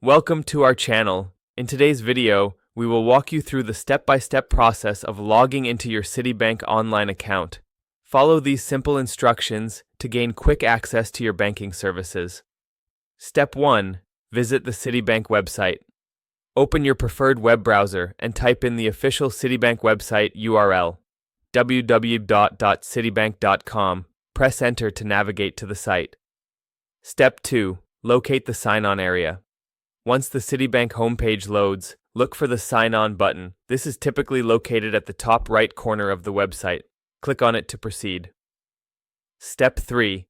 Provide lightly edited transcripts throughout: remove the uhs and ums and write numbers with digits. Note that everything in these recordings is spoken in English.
Welcome to our channel. In today's video, we will walk you through the step-by-step process of logging into your CitiBank online account. Follow these simple instructions to gain quick access to your banking services. Step 1. Visit the CitiBank website. Open your preferred web browser and type in the official CitiBank website URL, www.citibank.com. Press Enter to navigate to the site. Step 2. Locate the sign-on area. Once the CitiBank homepage loads, look for the Sign On button. This is typically located at the top right corner of the website. Click on it to proceed. Step 3.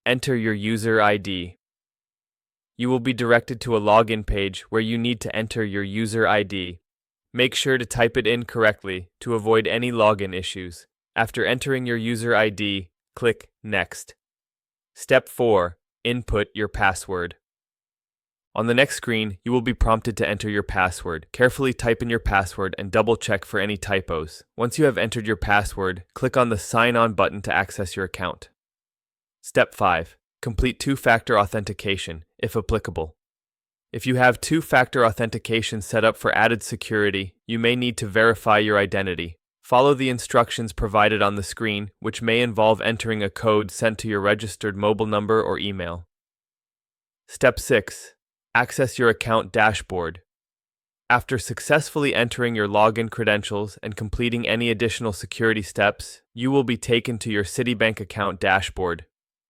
Enter your user ID. You will be directed to a login page where you need to enter your user ID. Make sure to type it in correctly to avoid any login issues. After entering your user ID, click Next. Step 4. Input your password. On the next screen, you will be prompted to enter your password. Carefully type in your password and double-check for any typos. Once you have entered your password, click on the Sign On button to access your account. Step 5. Complete two-factor authentication, if applicable. If you have two-factor authentication set up for added security, you may need to verify your identity. Follow the instructions provided on the screen, which may involve entering a code sent to your registered mobile number or email. Step 6. Access your account dashboard. After successfully entering your login credentials and completing any additional security steps, you will be taken to your CitiBank account dashboard.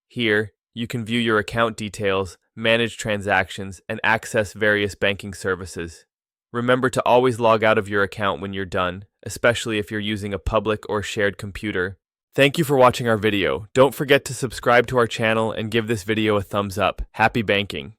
Here, you can view your account details, manage transactions, and access various banking services. Remember to always log out of your account when you're done, especially if you're using a public or shared computer. Thank you for watching our video. Don't forget to subscribe to our channel and give this video a thumbs up. Happy banking!